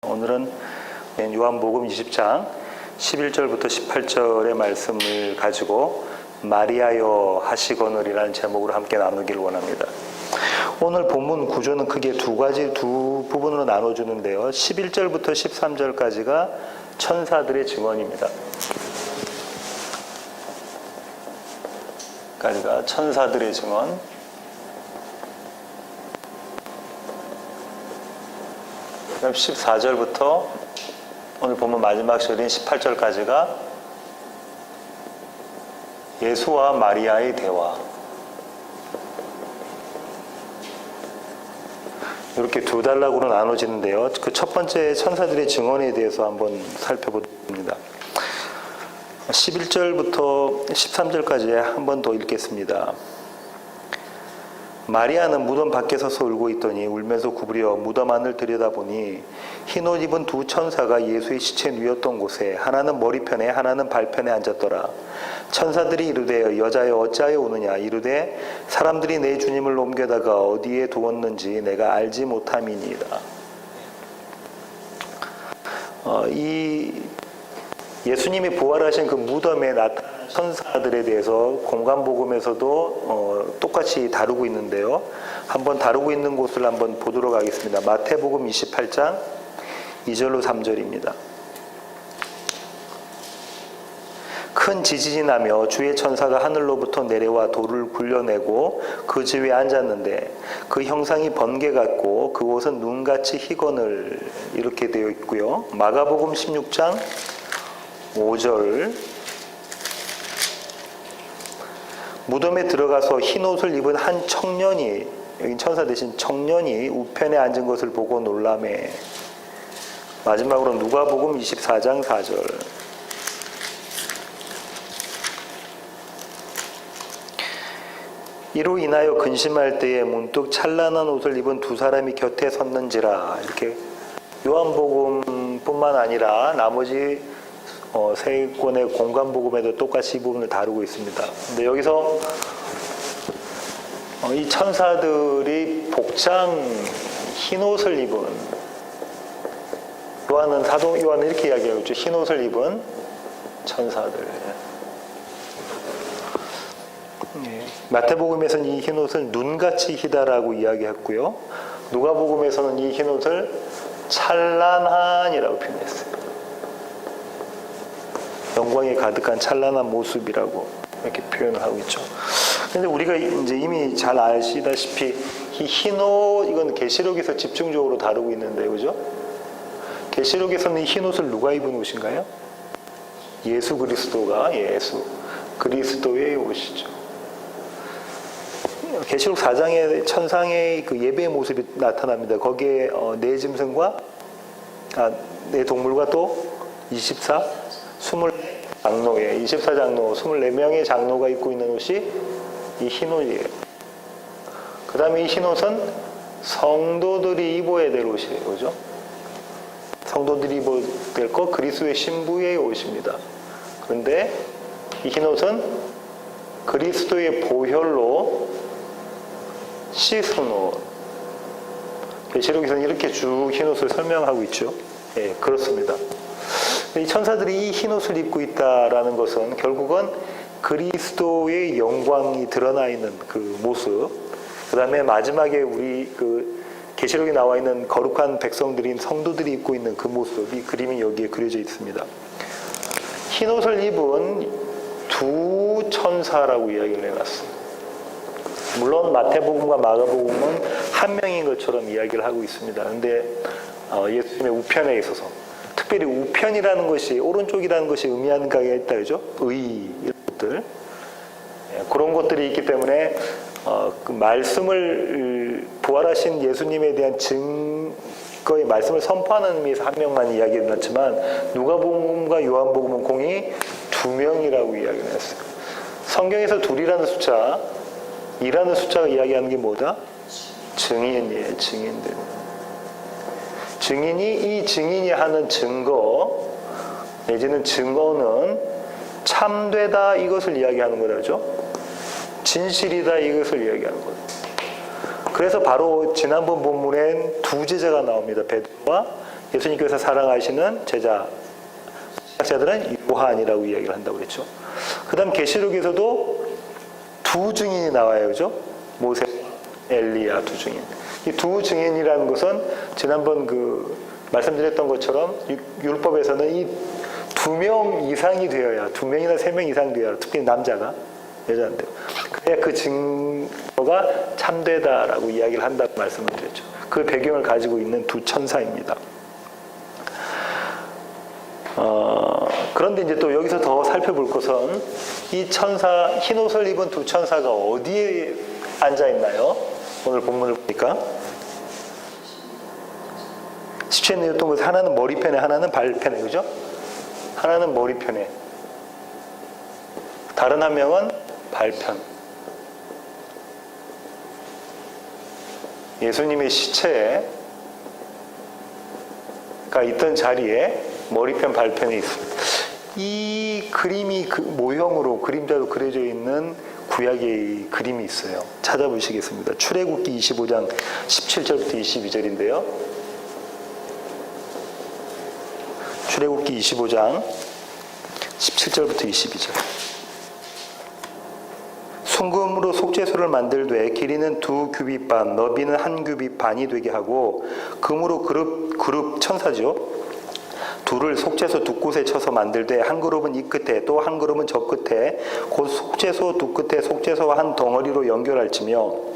오늘은 요한복음 20장 11절부터 18절의 말씀을 가지고 마리아여 하시거늘이라는 제목으로 함께 나누기를 원합니다. 오늘 본문 구조는 크게 두 부분으로 나눠주는데요. 11절부터 13절까지가 천사들의 증언입니다. 까지가 천사들의 증언. 그럼 14절부터 오늘 본문 마지막 절인 18절까지가 예수와 마리아의 대화. 이렇게 두 단락으로 나눠지는데요. 그 첫 번째 천사들의 증언에 대해서 한번 살펴봅니다. 11절부터 13절까지 한 번 더 읽겠습니다. 마리아는 무덤 밖에 서서 울고 있더니 울면서 구부려 무덤 안을 들여다보니 흰옷 입은 두 천사가 예수의 시체 누웠던 곳에 하나는 머리편에 하나는 발편에 앉았더라. 천사들이 이르되 여자여 어찌하여 우느냐 이르되 사람들이 내 주님을 옮겨다가 어디에 두었는지 내가 알지 못함이니이다. 이 예수님이 부활하신 그 무덤에 나타난 천사들에 대해서 공간복음에서도 똑같이 다루고 있는데요. 한번 다루고 있는 곳을 한번 보도록 하겠습니다. 마태복음 28장 2절로 3절입니다. 큰 지진이 나며 주의 천사가 하늘로부터 내려와 돌을 굴려내고 그 집 위에 앉았는데 그 형상이 번개 같고 그 옷은 눈같이 희거늘 이렇게 되어 있고요. 마가복음 16장 5절 무덤에 들어가서 흰 옷을 입은 한 청년이, 여기 천사 대신 청년이 우편에 앉은 것을 보고 놀라매. 마지막으로 누가복음 24장 4절 이로 인하여 근심할 때에 문득 찬란한 옷을 입은 두 사람이 곁에 섰는지라. 이렇게 요한복음뿐만 아니라 나머지 세 권의 공간복음에도 똑같이 이 부분을 다루고 있습니다. 근데 여기서 이 천사들이 복장 흰옷을 입은 사도 요한은 이렇게 이야기하고 있죠. 흰옷을 입은 천사들. 마태복음에서는 이 흰옷을 눈같이 희다라고 이야기했고요. 누가복음에서는 이 흰옷을 찬란한이라고 표현했어요. 영광이 가득한 찬란한 모습이라고 이렇게 표현을 하고 있죠. 근데 우리가 이제 이미 잘 아시다시피 이 흰옷 이건 계시록에서 집중적으로 다루고 있는데 그죠? 계시록에서는 이 흰옷을 누가 입은 옷인가요? 예수 그리스도의 옷이죠. 계시록 4장에 천상의 그 예배의 모습이 나타납니다. 거기에 네 짐승과 네 동물과 또 24장로 24명의 장로가 입고 있는 옷이 이 흰옷이에요. 그 다음에 이 흰옷은 성도들이 입어야 될 옷이에요. 그죠? 성도들이 입어야 될 것, 그리스도의 신부의 옷입니다. 그런데 이 흰옷은 그리스도의 보혈로 씻은 옷. 계시록에서는 이렇게 쭉 흰옷을 설명하고 있죠. 예, 그렇습니다. 이 천사들이 이 흰옷을 입고 있다라는 것은 결국은 그리스도의 영광이 드러나 있는 그 모습, 그 다음에 마지막에 우리 그 계시록에 나와 있는 거룩한 백성들인 성도들이 입고 있는 그 모습, 이 그림이 여기에 그려져 있습니다. 흰옷을 입은 두 천사라고 이야기를 해놨습니다. 물론 마태복음과 마가복음은 한 명인 것처럼 이야기를 하고 있습니다. 그런데 예수님의 우편에 있어서 특별히 우편이라는 것이, 오른쪽이라는 것이 의미하는 가게가 있다, 그죠? 이런 것들. 그런 것들이 있기 때문에, 그 말씀을, 부활하신 예수님에 대한 증거의 말씀을 선포하는 의미에서 한 명만 이야기를 했지만, 누가복음과 요한복음은 공이 두 명이라고 이야기를 했어요. 성경에서 둘이라는 숫자, 이라는 숫자가 이야기하는 게 뭐다? 증인이에요, 증인들. 이 증인이 하는 증거 내지는 증거는 참되다 이것을 이야기하는 거라죠. 진실이다 이것을 이야기하는 거죠. 그래서 바로 지난번 본문엔 두 제자가 나옵니다. 베드로와 예수님께서 사랑하시는 제자, 신학자들은 요한이라고 이야기를 한다고 그랬죠. 그 다음 계시록에서도 두 증인이 나와요. 그죠? 모세, 엘리야 두 증인. 이 두 증인이라는 것은 지난번 말씀드렸던 것처럼 율법에서는 이 2명 이상이 되어야, 2명이나 3명 이상 되어야, 특히 남자가, 여자인데, 그래야 그 증거가 참되다라고 이야기를 한다고 말씀을 드렸죠. 그 배경을 가지고 있는 두 천사입니다. 그런데 이제 또 여기서 더 살펴볼 것은 이 천사, 흰 옷을 입은 두 천사가 어디에 앉아 있나요? 오늘 본문을 보니까 17에 내었던 것은 하나는 머리편에, 하나는 발편에, 그죠? 하나는 머리편에, 다른 한 명은 발편. 예수님의 시체가 있던 자리에 머리편, 발편에 있습니다. 이 그림이 모형으로, 그림자로 그려져 있는 구약의 그림이 있어요. 찾아보시겠습니다. 출애굽기 25장 17절부터 22절인데요. 출애굽기 25장 17절부터 22절. 순금으로 속죄소를 만들되 길이는 2규빗 반, 너비는 1규빗 반이 되게 하고 금으로 그룹 천사죠. 둘을 속죄소 두 곳에 쳐서 만들되 한 그룹은 이 끝에 또 한 그룹은 저 끝에 곧 속죄소 두 끝에 속죄소와 한 덩어리로 연결할지며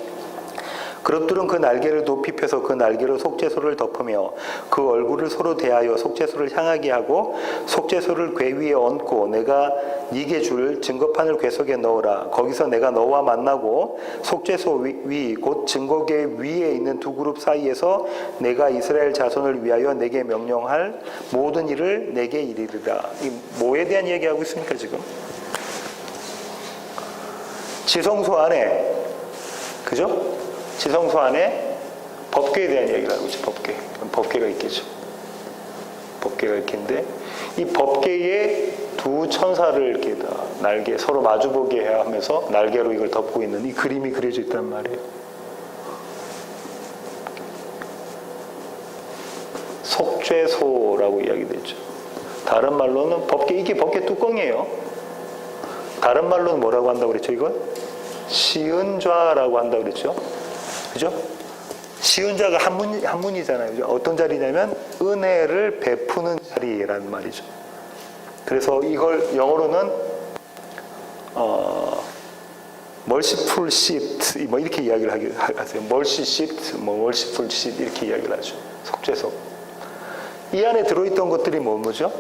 그룹들은 그 날개를 높이 펴서 그 날개로 속죄소를 덮으며 그 얼굴을 서로 대하여 속죄소를 향하게 하고 속죄소를 궤 위에 얹고 내가 네게 줄 증거판을 궤 속에 넣으라. 거기서 내가 너와 만나고 속죄소 위 곧 증거궤 위에 있는 두 그룹 사이에서 내가 이스라엘 자손을 위하여 내게 명령할 모든 일을 내게 이르리라. 이 뭐에 대한 얘기하고 있습니까 지금? 지성소 안에, 그죠? 지성소 안에 법궤에 대한 얘기를 하고 있죠. 법궤가 있겠죠. 법궤가 있겠는데 이 법궤에 두 천사를 이렇게 다 날개 서로 마주보게 하면서 날개로 이걸 덮고 있는 이 그림이 그려져 있단 말이에요. 속죄소라고 이야기됐죠. 다른 말로는 이게 법궤 뚜껑이에요. 다른 말로는 뭐라고 한다고 그랬죠? 이걸 시은좌라고 한다고 그랬죠. 그죠? 시은좌가 한문이잖아요. 그죠? 어떤 자리냐면 은혜를 베푸는 자리라는 말이죠. 그래서 이걸 영어로는 merciful seat 뭐 이렇게 이야기를 하세요. mercy seat, merciful seat 이렇게 이야기를 하죠. 속죄소. 이 안에 들어있던 것들이 뭐죠?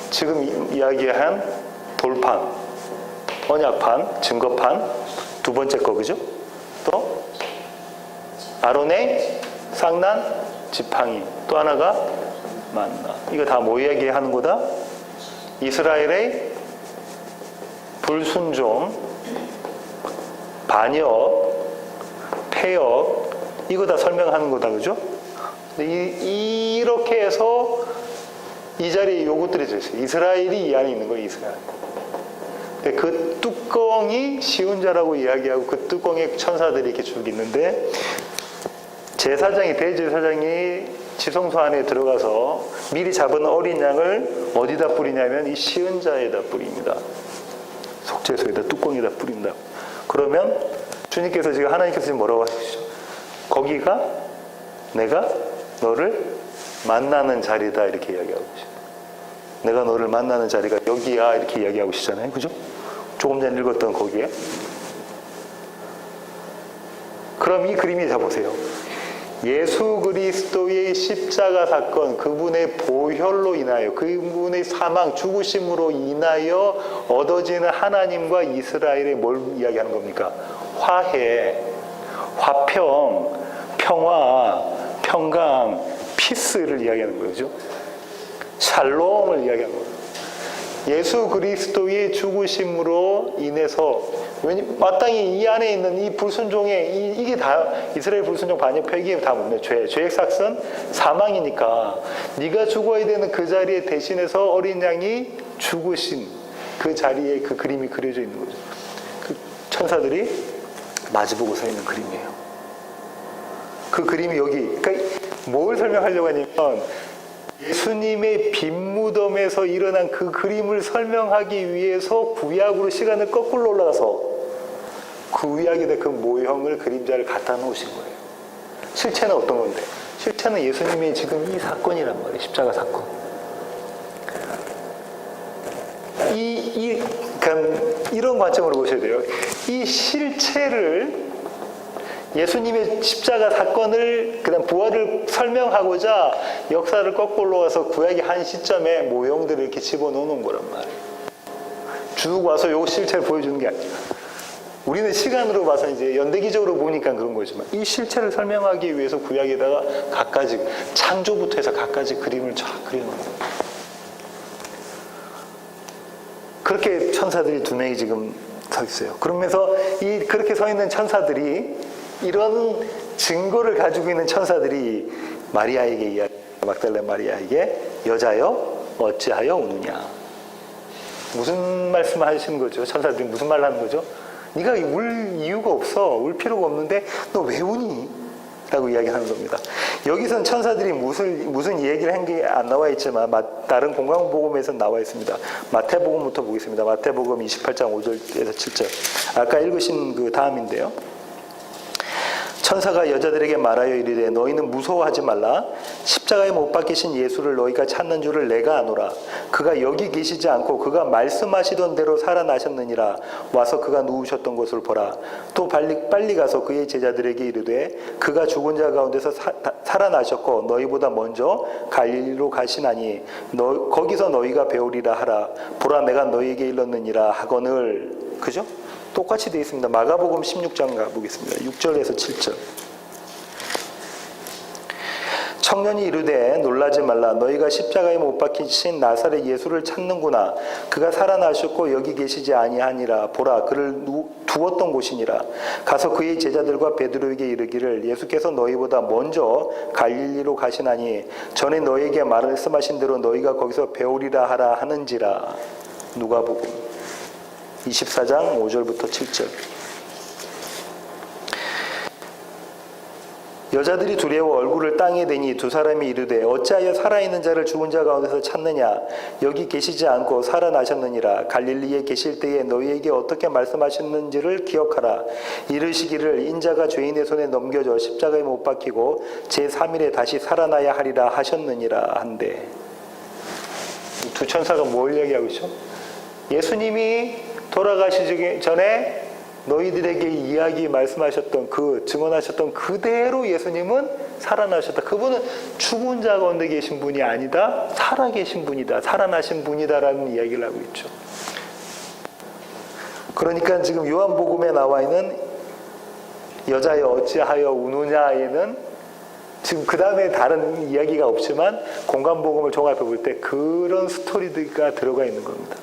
지금 이야기한 돌판, 언약판, 증거판, 두 번째 거, 그죠? 또 아론의 쌍난 지팡이, 또 하나가 만나. 이거 다 뭐 이야기하는 거다? 이스라엘의 불순종, 반역, 폐역, 이거 다 설명하는 거다, 그죠? 이렇게 해서 이 자리에 요것들이 있어요. 이스라엘이 이 안에 있는 거예요, 이스라엘. 그 뚜껑이 시운자라고 이야기하고 그 뚜껑에 천사들이 이렇게 쭉 있는데 대제사장이 지성소 안에 들어가서 미리 잡은 어린 양을 어디다 뿌리냐면 이 시은자에다 뿌립니다. 속죄소에다 뚜껑에다 뿌린다. 그러면 주님께서 하나님께서 지금 뭐라고 하시죠? 거기가 내가 너를 만나는 자리다 이렇게 이야기하고 계십니다. 내가 너를 만나는 자리가 여기야 이렇게 이야기하고 계시잖아요. 그죠? 조금 전에 읽었던 거기에. 그럼 이 그림이 자 보세요. 예수 그리스도의 십자가 사건, 그분의 보혈로 인하여, 그분의 사망, 죽으심으로 인하여 얻어지는 하나님과 이스라엘의 뭘 이야기하는 겁니까? 화해, 화평, 평화, 평강, 피스를 이야기하는 거죠. 샬롬을 이야기하는 거예요. 예수 그리스도의 죽으심으로 인해서 마땅히 이 안에 있는 이 불순종의 이게 다 이스라엘 불순종 반역 폐기에 다 뭡니까? 죄의 삭은 사망이니까 네가 죽어야 되는 그 자리에 대신해서 어린 양이 죽으신 그 자리에 그 그림이 그려져 있는 거죠. 그 천사들이 마주보고 서 있는 그림이에요. 그 그림이 여기, 그러니까 뭘 설명하려고 하냐면 예수님의 빈무덤에서 일어난 그 그림을 설명하기 위해서 구약으로 시간을 거꾸로 올라가서 그 구약의 그 모형을, 그림자를 갖다 놓으신 거예요. 실체는 어떤 건데? 실체는 예수님의 지금 이 사건이란 말이에요. 십자가 사건. 그러니까 이런 관점으로 보셔야 돼요. 이 실체를, 예수님의 십자가 사건을, 그다음 부활을 설명하고자 역사를 거꾸로 가서 구약의 한 시점에 모형들을 이렇게 집어넣는 거란 말이에요. 쭉 와서 요 실체를 보여주는 게 아니라, 우리는 시간으로 봐서 이제 연대기적으로 보니까 그런 거지만, 이 실체를 설명하기 위해서 구약에다가 갖가지, 창조부터 해서 갖가지 그림을 쫙 그려놓은 거예요. 그렇게 천사들이 두 명이 지금 서 있어요. 그러면서 그렇게 서 있는 천사들이, 이런 증거를 가지고 있는 천사들이 마리아에게 막달라 마리아에게, 여자여 어찌하여 우느냐. 무슨 말씀을 하시는 거죠? 천사들이 무슨 말을 하는 거죠? 네가 울 이유가 없어. 울 필요가 없는데 너 왜 우니? 라고 이야기하는 겁니다. 여기선 천사들이 무슨 얘기를 한 게 안 나와 있지만 다른 공강복음에서는 나와 있습니다. 마태복음부터 보겠습니다. 마태복음 28장 5절에서 7절. 아까 읽으신 그 다음인데요. 천사가 여자들에게 말하여 이르되 너희는 무서워하지 말라. 십자가에 못 박히신 예수를 너희가 찾는 줄을 내가 아노라. 그가 여기 계시지 않고 그가 말씀하시던 대로 살아나셨느니라. 와서 그가 누우셨던 곳을 보라. 또 빨리 가서 그의 제자들에게 이르되 그가 죽은 자 가운데서 살아나셨고 너희보다 먼저 갈릴리로 가시나니 거기서 너희가 배우리라 하라. 보라 내가 너희에게 일렀느니라 하거늘. 그죠? 똑같이 되어 있습니다. 마가복음 16장 가보겠습니다. 6절에서 7절. 청년이 이르되 놀라지 말라. 너희가 십자가에 못 박히신 나사렛 예수를 찾는구나. 그가 살아나셨고 여기 계시지 아니하니라. 보라 그를 두었던 곳이니라. 가서 그의 제자들과 베드로에게 이르기를 예수께서 너희보다 먼저 갈릴리로 가시나니 전에 너희에게 말씀하신 대로 너희가 거기서 배우리라 하라 하는지라. 누가복음 24장 5절부터 7절. 여자들이 두려워 얼굴을 땅에 대니 두 사람이 이르되 어찌하여 살아있는 자를 죽은 자 가운데서 찾느냐. 여기 계시지 않고 살아나셨느니라. 갈릴리에 계실 때에 너희에게 어떻게 말씀하셨는지를 기억하라. 이르시기를 인자가 죄인의 손에 넘겨져 십자가에 못 박히고 제3일에 다시 살아나야 하리라 하셨느니라 한데, 두 천사가 뭘 얘기하고 있죠? 예수님이 돌아가시기 전에 너희들에게 이야기 말씀하셨던 증언하셨던 그대로 예수님은 살아나셨다. 그분은 죽은 자 가운데 계신 분이 아니다. 살아계신 분이다. 살아나신 분이다라는 이야기를 하고 있죠. 그러니까 지금 요한복음에 나와 있는 여자여 어찌하여 우느냐에는 지금 그 다음에 다른 이야기가 없지만 공간복음을 종합해 볼 때 그런 스토리가 들어가 있는 겁니다.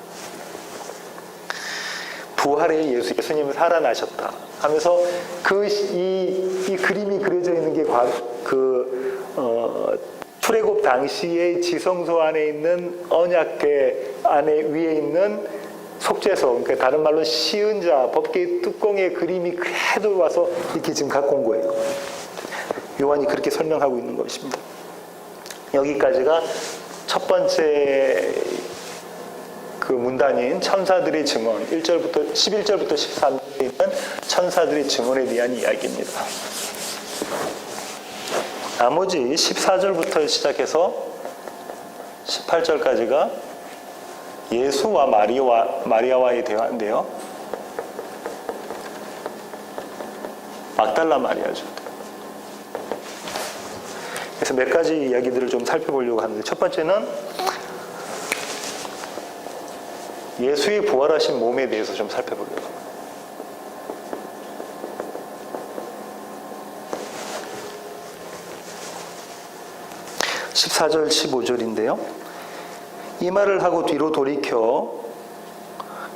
부활의 예수님은 살아나셨다 하면서 이 그림이 그려져 있는 게 출애굽 당시의 지성소 안에 있는 언약궤 안에 위에 있는 속죄소, 그러니까 다른 말로 시은자, 법궤 뚜껑의 그림이 그래도 와서 이렇게 지금 갖고 온 거예요. 요한이 그렇게 설명하고 있는 것입니다. 여기까지가 첫 번째 그 문단인 천사들의 증언, 11절부터 13절에 있는 천사들의 증언에 대한 이야기입니다. 나머지 14절부터 시작해서 18절까지가 예수와 마리아와의 대화인데요. 막달라 마리아죠. 그래서 몇 가지 이야기들을 좀 살펴보려고 하는데, 첫 번째는 예수의 부활하신 몸에 대해서 좀 살펴보려고 합니다. (14절) (15절인데요) 이 말을 하고 뒤로 돌이켜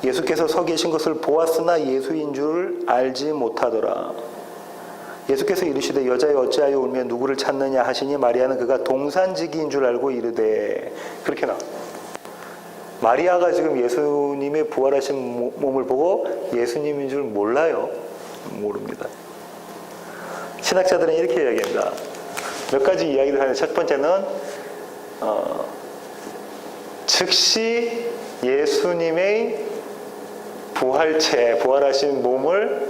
예수께서 서 계신 것을 보았으나 예수인 줄 알지 못하더라. 예수께서 이르시되 여자여 어찌하여 울며 누구를 찾느냐 하시니 마리아는 그가 동산지기인 줄 알고 이르되. 그렇게 나와. 마리아가 지금 예수님의 부활하신 몸을 보고 예수님인 줄 몰라요. 모릅니다. 신학자들은 이렇게 이야기합니다. 몇 가지 이야기를 하는데, 첫 번째는 즉시 예수님의 부활체, 부활하신 몸을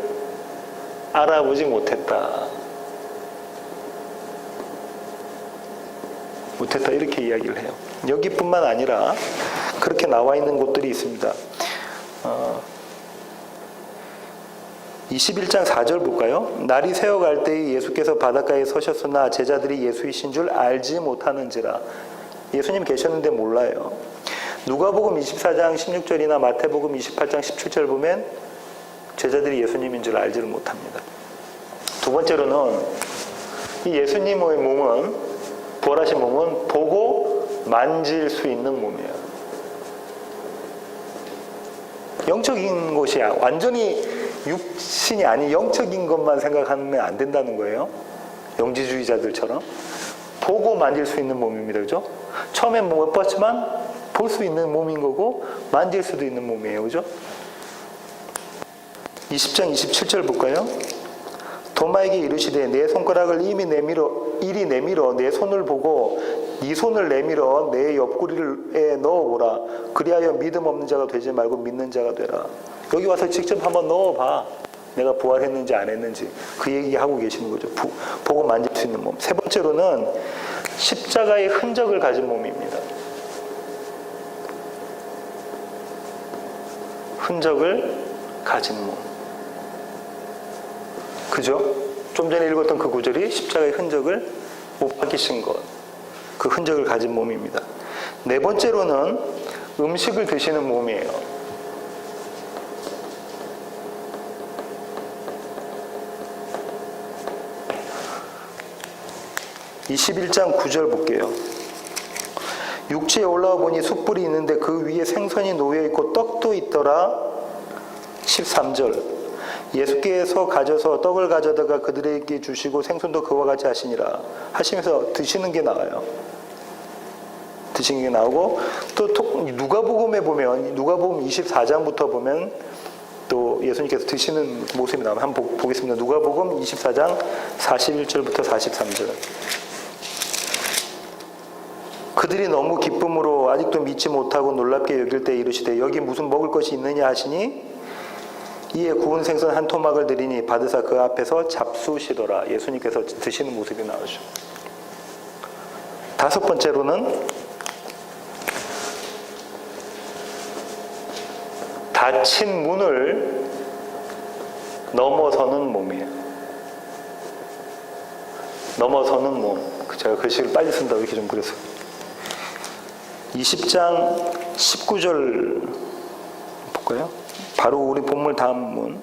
알아보지 못했다. 이렇게 이야기를 해요. 여기뿐만 아니라 그렇게 나와 있는 곳들이 있습니다. 21장 4절 볼까요? 날이 새어갈 때에 예수께서 바닷가에 서셨으나 제자들이 예수이신 줄 알지 못하는지라. 예수님 계셨는데 몰라요. 누가복음 24장 16절이나 마태복음 28장 17절 보면 제자들이 예수님인 줄 알지를 못합니다. 두 번째로는 이 예수님의 몸은, 부활하신 몸은 보고 만질 수 있는 몸이에요. 영적인 것이야. 완전히 육신이 아닌 영적인 것만 생각하면 안 된다는 거예요. 영지주의자들처럼. 보고 만질 수 있는 몸입니다. 그죠? 처음엔 못 봤지만 볼 수 있는 몸인 거고 만질 수도 있는 몸이에요. 그죠? 20장 27절 볼까요? 도마에게 이르시되 내 손가락을 이리 내밀어 내 손을 보고 네 손을 내밀어 내 옆구리에 넣어보라. 그리하여 믿음 없는 자가 되지 말고 믿는 자가 되라. 여기 와서 직접 한번 넣어봐. 내가 부활했는지 안 했는지. 그 얘기하고 계시는 거죠. 보고 만질 수 있는 몸. 세 번째로는 십자가의 흔적을 가진 몸입니다. 흔적을 가진 몸. 그죠? 좀 전에 읽었던 그 구절이 십자가의 흔적을 못 박히신 것. 그 흔적을 가진 몸입니다. 네 번째로는 음식을 드시는 몸이에요. (21장 9절) 볼게요. 육지에 올라와 보니 숯불이 있는데 그 위에 생선이 놓여있고 떡도 있더라. 13절 예수께서 가져서 떡을 가져다가 그들에게 주시고 생선도 그와 같이 하시니라. 하시면서 드시는 게 나와요. 드시는 게 나오고, 또 누가복음에 보면, 누가복음 24장부터 보면 또 예수님께서 드시는 모습이 나오면 한번 보겠습니다. 누가복음 24장 41절부터 43절. 그들이 너무 기쁨으로 아직도 믿지 못하고 놀랍게 여길 때 이르시되 여기 무슨 먹을 것이 있느냐 하시니 이에 구운 생선 한 토막을 드리니 받으사 그 앞에서 잡수시더라. 예수님께서 드시는 모습이 나오죠. 다섯 번째로는 닫힌 문을 넘어서는 몸이에요. 넘어서는 몸. 제가 글씨를 빨리 쓴다고 이렇게 좀 그래서. 20장 19절 볼까요? 바로 우리 본문 다음 문.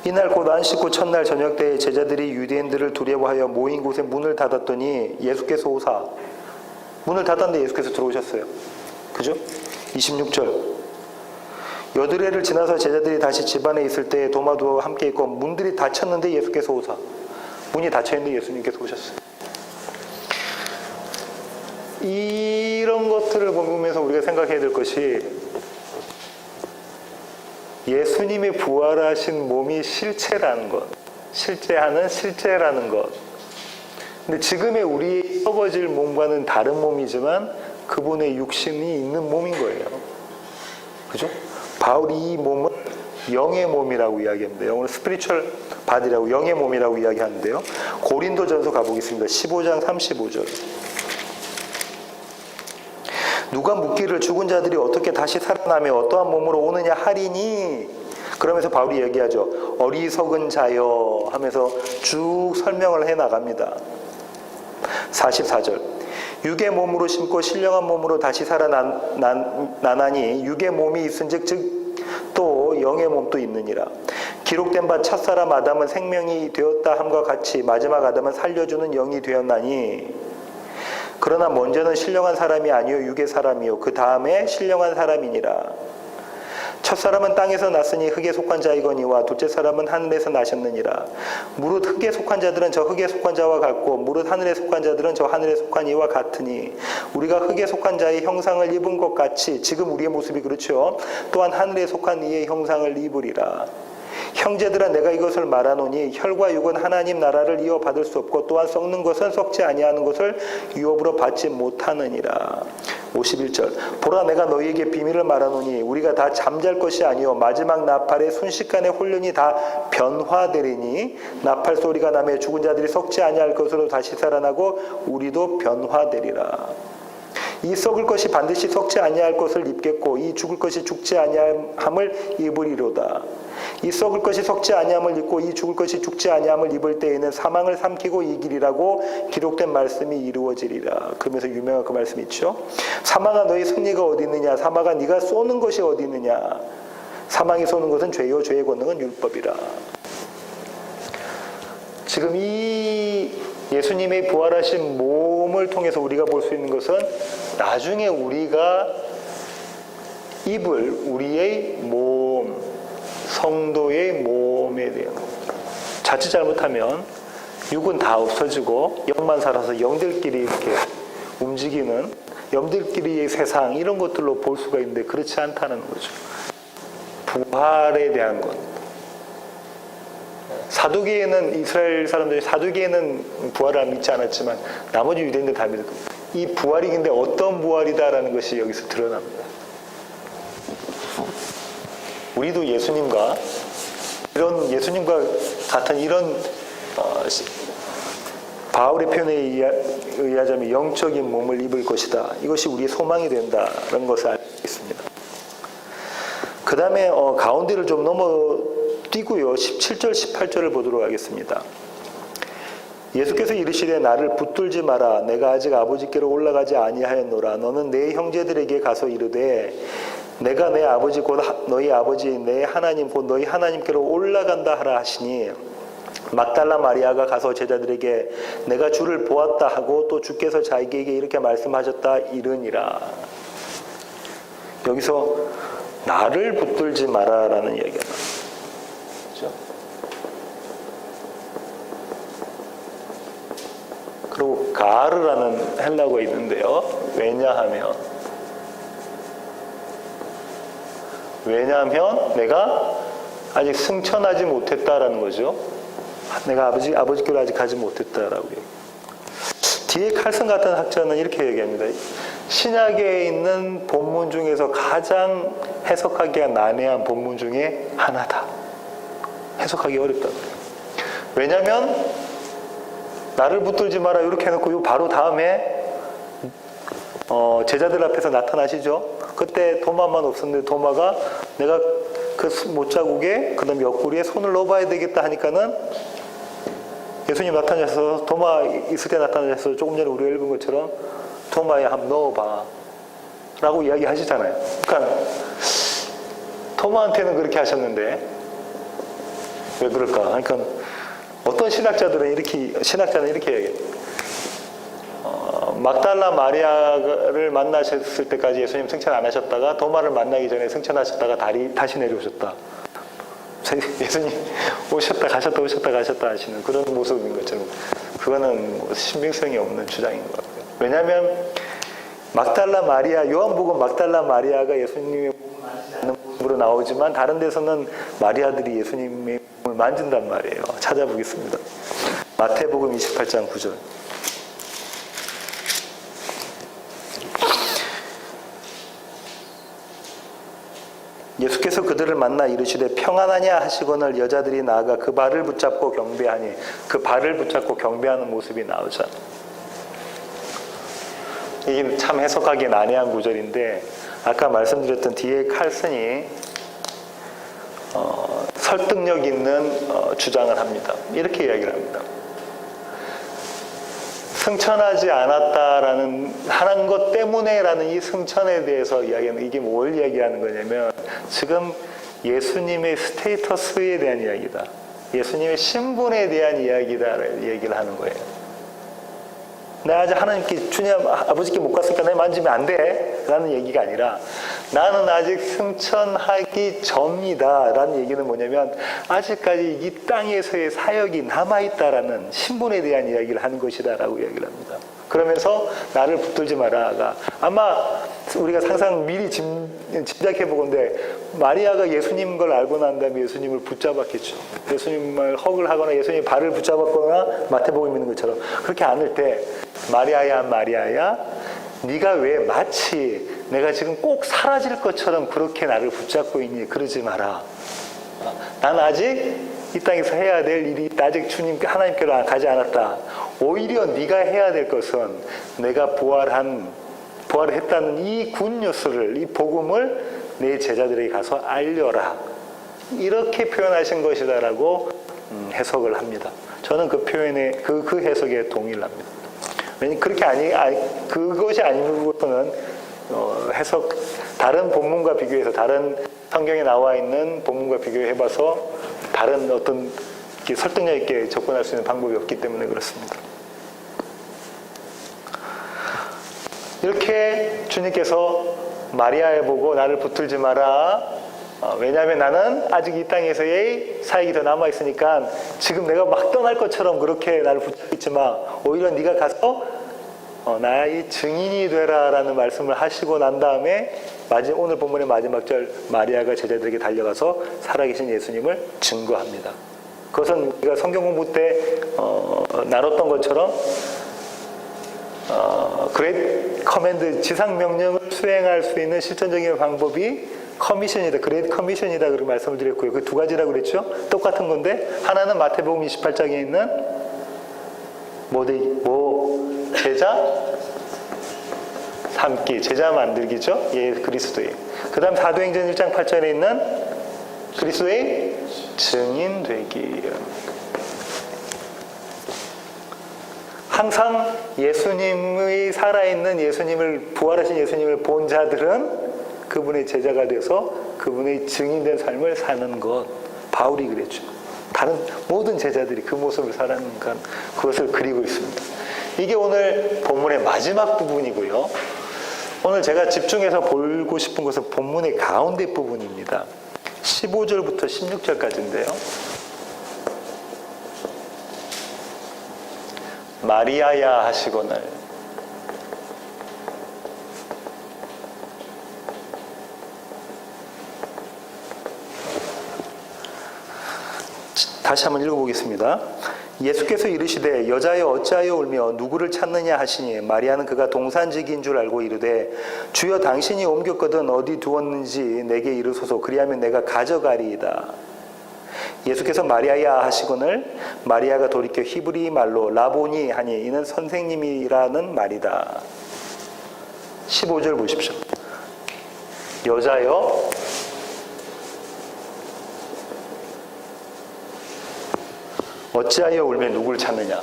이날 곧 안식구 첫날 저녁 때에 제자들이 유대인들을 두려워하여 모인 곳에 문을 닫았더니 예수께서 오사. 문을 닫았는데 예수께서 들어오셨어요. 그죠? 26절. 여드레를 지나서 제자들이 다시 집안에 있을 때 도마도 함께 있고 문들이 닫혔는데 예수께서 오사. 문이 닫혀있는데 예수님께서 오셨어요. 이런 것들을 보면서 우리가 생각해야 될 것이 예수님이 부활하신 몸이 실체라는 것, 실제하는 실제라는 것. 근데 지금의 우리 썩어질 몸과는 다른 몸이지만 그분의 육신이 있는 몸인 거예요. 그죠? 바울이 이 몸은 영의 몸이라고 이야기합니다. 영어로 스피리추얼 바디라고, 영의 몸이라고 이야기하는데요. 고린도전서 가보겠습니다. 15장 35절. 누가 묻기를 죽은 자들이 어떻게 다시 살아나며 어떠한 몸으로 오느냐 하리니, 그러면서 바울이 얘기하죠. 어리석은 자여 하면서 쭉 설명을 해나갑니다. 44절. 육의 몸으로 심고 신령한 몸으로 다시 살아나나니 육의 몸이 있은즉 즉 또 영의 몸도 있느니라. 기록된 바 첫사람 아담은 생명이 되었다 함과 같이 마지막 아담은 살려주는 영이 되었나니, 그러나 먼저는 신령한 사람이 아니요 육의 사람이요 그 다음에 신령한 사람이니라. 첫사람은 땅에서 났으니 흙에 속한 자이거니와 둘째 사람은 하늘에서 나셨느니라. 무릇 흙에 속한 자들은 저 흙에 속한 자와 같고 무릇 하늘에 속한 자들은 저 하늘에 속한 이와 같으니 우리가 흙에 속한 자의 형상을 입은 것 같이 지금 우리의 모습이 그렇죠. 또한 하늘에 속한 이의 형상을 입으리라. 형제들아 내가 이것을 말하노니 혈과 육은 하나님 나라를 이어받을 수 없고 또한 썩는 것은 썩지 아니하는 것을 유업으로 받지 못하느니라. 51절 보라 내가 너희에게 비밀을 말하노니 우리가 다 잠잘 것이 아니요 마지막 나팔의 순식간에 혼련이 다 변화되리니 나팔 소리가 나며 죽은 자들이 썩지 아니할 것으로 다시 살아나고 우리도 변화되리라. 이 썩을 것이 반드시 썩지 아니할 것을 입겠고 이 죽을 것이 죽지 아니함을 입으리로다. 이 썩을 것이 썩지 아니함을 입고 이 죽을 것이 죽지 아니함을 입을 때에는 사망을 삼키고 이기리라고 기록된 말씀이 이루어지리라. 그러면서 유명한 그 말씀이 있죠. 사망아 너희 승리가 어디 있느냐. 사망아 네가 쏘는 것이 어디 있느냐. 사망이 쏘는 것은 죄요 죄의 권능은 율법이라. 지금 이 예수님의 부활하신 몸을 통해서 우리가 볼 수 있는 것은 나중에 우리가 입을 우리의 몸, 성도의 몸에 대한 자칫 잘못하면 육은 다 없어지고 영만 살아서 영들끼리 이렇게 움직이는 영들끼리의 세상 이런 것들로 볼 수가 있는데 그렇지 않다는 거죠. 부활에 대한 것. 사두개에는 이스라엘 사람들이 사두개에는 부활을 믿지 않았지만 나머지 유대인들 다 믿을 겁니다. 이 부활이 근데 어떤 부활이다라는 것이 여기서 드러납니다. 우리도 예수님과 같은 이런 바울의 표현에 의하자면 영적인 몸을 입을 것이다. 이것이 우리의 소망이 된다는 것을 알고 있습니다. 그 다음에 가운데를 좀 뛰고요. 17절, 18절을 보도록 하겠습니다. 예수께서 이르시되 나를 붙들지 마라. 내가 아직 아버지께로 올라가지 아니하였노라. 너는 내 형제들에게 가서 이르되 내가 내 아버지 곧 너희 아버지 내 하나님 곧 너희 하나님께로 올라간다 하라 하시니 막달라 마리아가 가서 제자들에게 내가 주를 보았다 하고 또 주께서 자기에게 이렇게 말씀하셨다 이르니라. 여기서 나를 붙들지 마라라는 이야기가 나옵니다. 그리고 가르라는 헬라어가 있는데요. 왜냐하면 내가 아직 승천하지 못했다라는 거죠. 내가 아버지께로 아직 가지 못했다라고 얘기해요. 뒤에 칼슨 같은 학자는 이렇게 얘기합니다. 신약에 있는 본문 중에서 가장 해석하기가 난해한 본문 중에 하나다. 해석하기 어렵다고 그래요. 왜냐하면 나를 붙들지 마라 이렇게 해놓고 바로 다음에 제자들 앞에서 나타나시죠. 그때 도마만 없었는데 도마가 내가 그 못자국에 그다음 옆구리에 손을 넣어봐야 되겠다 하니까는 예수님 나타나셔서 도마 있을 때 나타나셔서 조금 전에 우리가 읽은 것처럼 도마에 한번 넣어봐 라고 이야기하시잖아요. 그러니까 도마한테는 그렇게 하셨는데 왜 그럴까? 그러니까 어떤 신학자는 이렇게 얘기해요. 막달라 마리아를 만나셨을 때까지 예수님 승천 안 하셨다가 도마를 만나기 전에 승천하셨다가 다시 내려오셨다. 예수님 오셨다 가셨다 하시는 그런 모습인 것처럼 그거는 신빙성이 없는 주장인 것 같아요. 왜냐하면 막달라 마리아, 요한복음 막달라 마리아가 예수님의 몸을 만지지 않는 모습으로 나오지만 다른 데서는 마리아들이 예수님의 몸을 만진단 말이에요. 찾아보겠습니다. 마태복음 28장 9절. 예수께서 그들을 만나 이르시되 평안하냐 하시거늘 여자들이 나아가 그 발을 붙잡고 경배하니 그 발을 붙잡고 경배하는 모습이 나오잖아요. 이게 참 해석하기 난해한 구절인데 아까 말씀드렸던 뒤에 칼슨이 설득력 있는 주장을 합니다. 이렇게 이야기를 합니다. 승천하지 않았다라는 것 때문에라는 이 승천에 대해서 이야기하는 이게 뭘 이야기하는 거냐면 지금 예수님의 스테이터스에 대한 이야기다. 예수님의 신분에 대한 이야기다 얘기를 하는 거예요. 내가 아직 하나님께 주님 아버지께 못 갔으니까 내 만지면 안 돼 라는 얘기가 아니라 나는 아직 승천하기 전이다 라는 얘기는 뭐냐면 아직까지 이 땅에서의 사역이 남아있다라는 신분에 대한 이야기를 하는 것이다 라고 이야기를 합니다. 그러면서 나를 붙들지 마라가 아마 우리가 상상 미리 짐작해 보건데 마리아가 예수님 걸 알고 난 다음에 예수님을 붙잡았겠죠. 예수님을 헉을 하거나 예수님 발을 붙잡았거나 마태복음에 있는 것처럼 그렇게 안을 때 마리아야 마리아야 네가 왜 마치 내가 지금 꼭 사라질 것처럼 그렇게 나를 붙잡고 있니? 그러지 마라. 난 아직 이 땅에서 해야 될 일이 아직 주님 하나님께로 가지 않았다. 오히려 네가 해야 될 것은 내가 부활했다는 이 굿뉴스를, 이 복음을 내 제자들에게 가서 알려라. 이렇게 표현하신 것이다라고 해석을 합니다. 저는 그 표현에 그 해석에 동의를 합니다. 왜냐면 그렇게 그것이 아니고서는 해석 다른 본문과 비교해서 다른 성경에 나와 있는 본문과 비교해봐서 다른 어떤 설득력 있게 접근할 수 있는 방법이 없기 때문에 그렇습니다. 이렇게 주님께서 마리아에 보고 나를 붙들지 마라. 왜냐하면 나는 아직 이 땅에서의 사역이 더 남아있으니까 지금 내가 막 떠날 것처럼 그렇게 나를 붙잡지 마. 오히려 네가 가서 나의 증인이 되라라는 말씀을 하시고 난 다음에 오늘 본문의 마지막 절 마리아가 제자들에게 달려가서 살아계신 예수님을 증거합니다. 그것은 우리가 성경 공부 때 나눴던 것처럼 그레이트 커맨드 지상 명령을 수행할 수 있는 실전적인 방법이 커미션이다. 그레이트 커미션이다. 그렇게 말씀을 드렸고요. 그 두 가지라고 그랬죠. 똑같은 건데 하나는 마태복음 28장에 있는 제자 삼기, 제자 만들기죠. 예, 그리스도의. 그 다음 사도행전 1장 8절에 있는 그리스도의 증인 되기. 항상 예수님의 살아있는 예수님을, 부활하신 예수님을 본 자들은 그분의 제자가 돼서 그분의 증인된 삶을 사는 것. 바울이 그랬죠. 다른 모든 제자들이 그 모습을 살아가는 그것을 그리고 있습니다. 이게 오늘 본문의 마지막 부분이고요. 오늘 제가 집중해서 보고 싶은 것은 본문의 가운데 부분입니다. 15절부터 16절까지인데요. 마리아야 하시거늘 다시 한번 읽어보겠습니다. 예수께서 이르시되 여자여 어찌하여 울며 누구를 찾느냐 하시니 마리아는 그가 동산직인 줄 알고 이르되 주여 당신이 옮겼거든 어디 두었는지 내게 이르소서 그리하면 내가 가져가리이다. 예수께서 마리아야 하시거늘 마리아가 돌이켜 히브리 말로 라보니 하니 이는 선생님이라는 말이다. 15절 보십시오. 여자여 어찌하여 울며 누구를 찾느냐.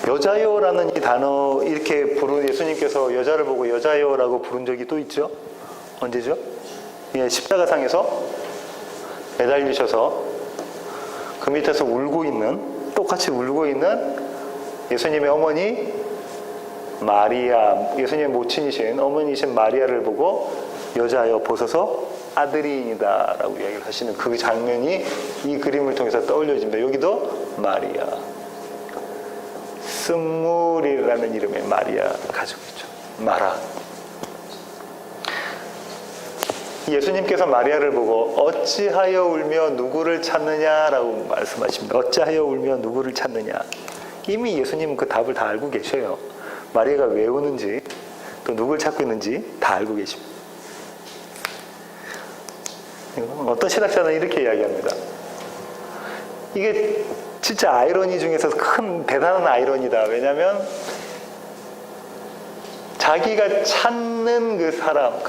여자여라는 이 단어 이렇게 부른 예수님께서 여자를 보고 여자여라고 부른 적이 또 있죠. 언제죠? 예, 십자가상에서 매달리셔서 그 밑에서 울고 있는, 똑같이 울고 있는 예수님의 어머니 마리아, 예수님의 모친이신 어머니이신 마리아를 보고 여자여 보소서 아들이이다 라고 이야기를 하시는 그 장면이 이 그림을 통해서 떠올려집니다. 여기도 마리아, 스물이라는 이름의 마리아 가지고 있죠. 마라. 예수님께서 마리아를 보고 어찌하여 울며 누구를 찾느냐라고 말씀하십니다. 어찌하여 울며 누구를 찾느냐. 이미 예수님은 그 답을 다 알고 계셔요. 마리아가 왜 우는지 또 누굴 찾고 있는지 다 알고 계십니다. 어떤 신학자는 이렇게 이야기합니다. 이게 진짜 아이러니 중에서 큰 대단한 아이러니다. 왜냐하면 자기가 찾는 그 사람,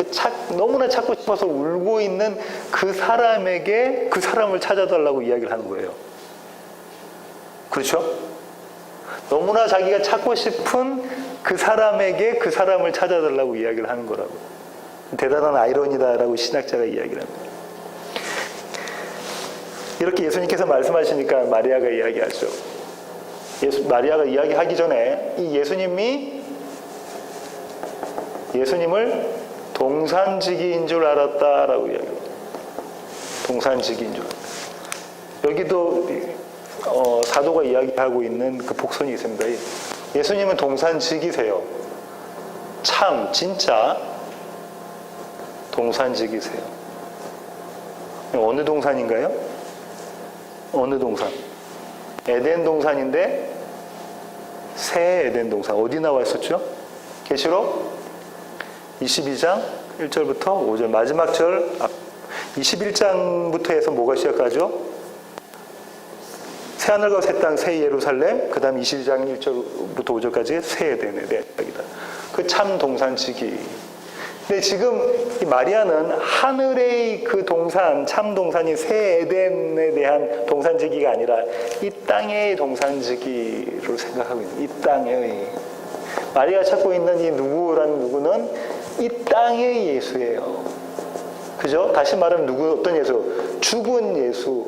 너무나 찾고 싶어서 울고 있는 그 사람에게 그 사람을 찾아달라고 이야기를 하는 거예요. 그렇죠? 너무나 자기가 찾고 싶은 그 사람에게 그 사람을 찾아달라고 이야기를 하는 거라고. 대단한 아이러니다라고 신학자가 이야기를 합니다. 이렇게 예수님께서 말씀하시니까 마리아가 이야기하죠. 마리아가 이야기하기 전에 이 예수님을 동산지기인 줄 알았다라고 이야기합니다. 동산지기인 줄. 여기도 사도가 이야기하고 있는 그 복선이 있습니다. 예수님은 동산직이세요. 참 진짜 동산직이세요. 어느 동산인가요? 어느 동산? 에덴 동산인데 새 에덴 동산. 어디 나와 있었죠? 계시록 22장 1절부터 5절 마지막 절 21장부터 해서 뭐가 시작하죠? 새하늘과 새 땅, 새 예루살렘, 그 다음 22장 1절부터 5절까지 새 에덴에 대한 이야기다. 그 참 동산지기. 근데 지금 이 마리아는 하늘의 그 동산, 참 동산인 새 에덴에 대한 동산지기가 아니라 이 땅의 동산지기로 생각하고 있는, 이 땅의. 마리아가 찾고 있는 이 누구는 이 땅의 예수예요. 그죠? 다시 말하면 어떤 예수? 죽은 예수,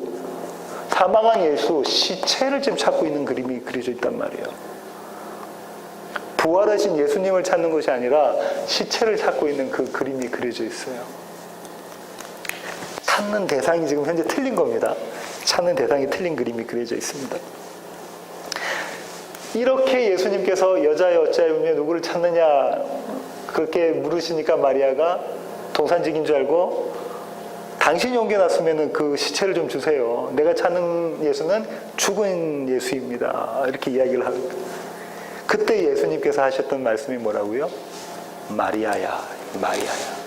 사망한 예수, 시체를 지금 찾고 있는 그림이 그려져 있단 말이에요. 부활하신 예수님을 찾는 것이 아니라 시체를 찾고 있는 그 그림이 그려져 있어요. 찾는 대상이 지금 현재 틀린 겁니다. 찾는 대상이 틀린 그림이 그려져 있습니다. 이렇게 예수님께서 여자여 어찌하여 누구를 찾느냐 그렇게 물으시니까 마리아가 동산직인 줄 알고 당신이 옮겨놨으면 그 시체를 좀 주세요. 내가 찾는 예수는 죽은 예수입니다. 이렇게 이야기를 합니다. 그때 예수님께서 하셨던 말씀이 뭐라고요? 마리아야, 마리아야.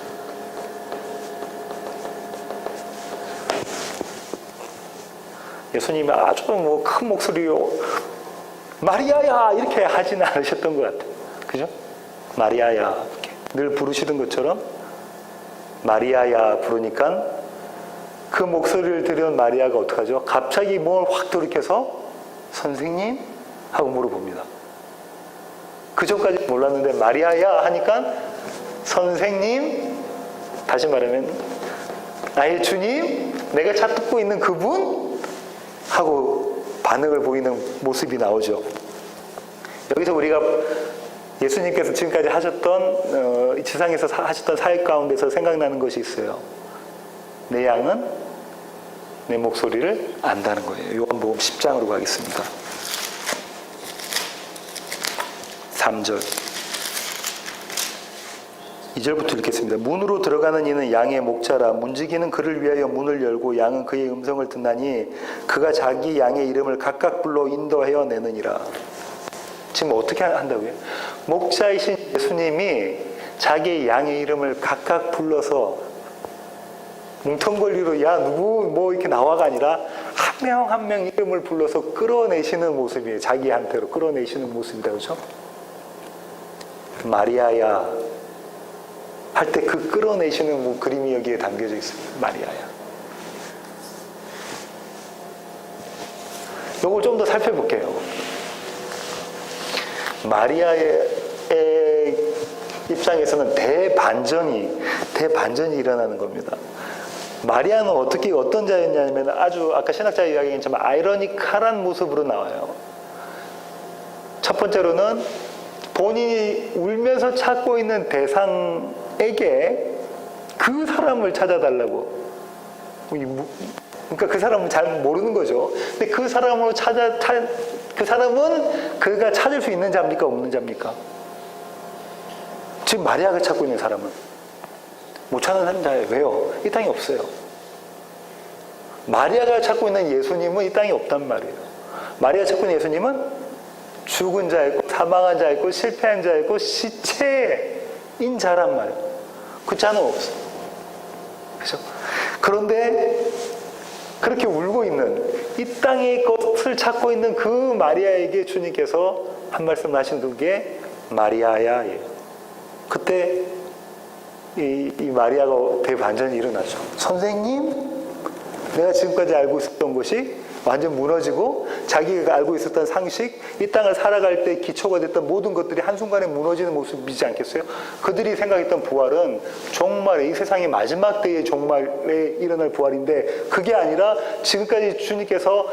예수님이 아주 큰 목소리로 마리아야 이렇게 하지는 않으셨던 것 같아요. 그죠? 마리아야 이렇게 늘 부르시던 것처럼 마리아야 부르니까 그 목소리를 들은 마리아가 어떡하죠? 갑자기 몸을 확 돌이켜서 선생님? 하고 물어봅니다. 그 전까지 몰랐는데 마리아야 하니까 선생님, 다시 말하면 나의 주님, 내가 찾고 있는 그분? 하고 반응을 보이는 모습이 나오죠. 여기서 우리가 예수님께서 지금까지 하셨던 지상에서 하셨던 사역 가운데서 생각나는 것이 있어요. 내 양은 내 목소리를 안다는 거예요. 요한복음 10장으로 가겠습니다. 3절 2절부터 읽겠습니다. 문으로 들어가는 이는 양의 목자라. 문지기는 그를 위하여 문을 열고 양은 그의 음성을 듣나니 그가 자기 양의 이름을 각각 불러 인도하여 내느니라. 지금 어떻게 한다고요? 목자이신 예수님이 자기 양의 이름을 각각 불러서 뭉텅걸리로 야 누구 뭐 이렇게 나와가 아니라 한 명 한 명 이름을 불러서 끌어내시는 모습이에요. 자기한테로 끌어내시는 모습이다. 그렇죠? 마리아야 할 때 그 끌어내시는 그림이 여기에 담겨져 있습니다. 마리아야. 이걸 좀 더 살펴볼게요. 마리아의 입장에서는 대반전이 일어나는 겁니다. 마리아는 어떤 자였냐면 아주 아까 신학자 이야기했지만 아이러니컬한 모습으로 나와요. 첫 번째로는 본인이 울면서 찾고 있는 대상에게 그 사람을 찾아달라고. 그러니까 그 사람은 잘 모르는 거죠. 근데 그 사람은 그가 찾을 수 있는 자입니까? 없는 자입니까? 지금 마리아가 찾고 있는 사람은 못 찾는 자예요. 왜요? 이 땅에 없어요. 마리아가 찾고 있는 예수님은 이 땅에 없단 말이에요. 마리아가 찾고 있는 예수님은 죽은 자였고 사망한 자였고 실패한 자였고 시체인 자란 말이에요. 그 자는 없어요. 그렇죠? 그런데 그렇게 울고 있는 이 땅의 것을 찾고 있는 그 마리아에게 주님께서 한 말씀 하신 그게 마리아야예요. 그때 이 마리아가 대반전이 일어나죠. 선생님, 내가 지금까지 알고 있었던 것이 완전 무너지고 자기가 알고 있었던 상식, 이 땅을 살아갈 때 기초가 됐던 모든 것들이 한순간에 무너지는 모습이지 않겠어요? 그들이 생각했던 부활은 종말의 이 세상의 마지막 때의 종말에 일어날 부활인데 그게 아니라 지금까지 주님께서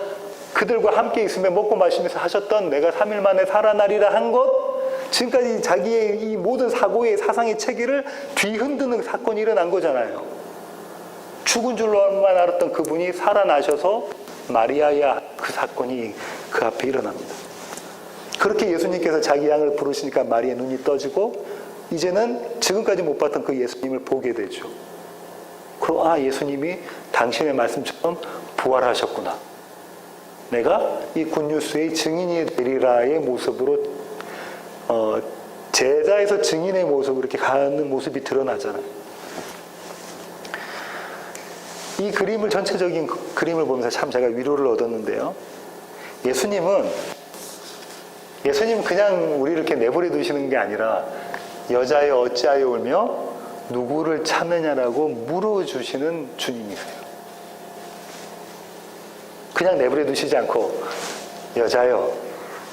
그들과 함께 있으며 먹고 마시면서 하셨던 내가 3일 만에 살아나리라 한 것, 지금까지 자기의 이 모든 사고의 사상의 체계를 뒤흔드는 사건이 일어난 거잖아요. 죽은 줄로만 알았던 그분이 살아나셔서 마리아야 그 사건이 그 앞에 일어납니다. 그렇게 예수님께서 자기 양을 부르시니까 마리아의 눈이 떠지고 이제는 지금까지 못 봤던 그 예수님을 보게 되죠. 그리고 예수님이 당신의 말씀처럼 부활하셨구나. 내가 이 굿뉴스의 증인이 되리라의 모습으로 제자에서 증인의 모습으로 이렇게 가는 모습이 드러나잖아요. 이 그림을 전체적인 그림을 보면서 참 제가 위로를 얻었는데요. 예수님은 그냥 우리를 이렇게 내버려 두시는 게 아니라 여자여 어찌하여 울며 누구를 찾느냐라고 물어주시는 주님이세요. 그냥 내버려 두시지 않고 여자여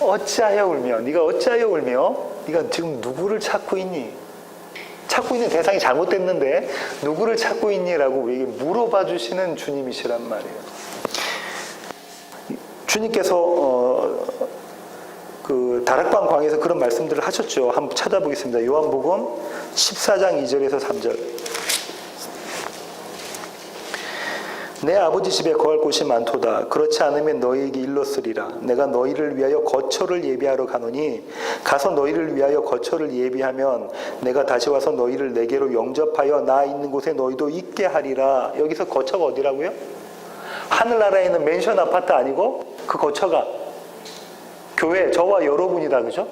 어찌하여 울며 네가 어찌하여 울며 네가 지금 누구를 찾고 있니? 찾고 있는 대상이 잘못됐는데 누구를 찾고 있니? 라고 우리에게 물어봐 주시는 주님이시란 말이에요. 주님께서 그 다락방 광에서 그런 말씀들을 하셨죠. 한번 찾아보겠습니다. 요한복음 14장 2절에서 3절. 내 아버지 집에 거할 곳이 많도다. 그렇지 않으면 너희에게 일렀으리라. 내가 너희를 위하여 거처를 예비하러 가노니 가서 너희를 위하여 거처를 예비하면 내가 다시 와서 너희를 내게로 영접하여 나 있는 곳에 너희도 있게 하리라. 여기서 거처가 어디라고요? 하늘나라에 있는 맨션 아파트 아니고 그 거처가 교회, 저와 여러분이다. 그죠?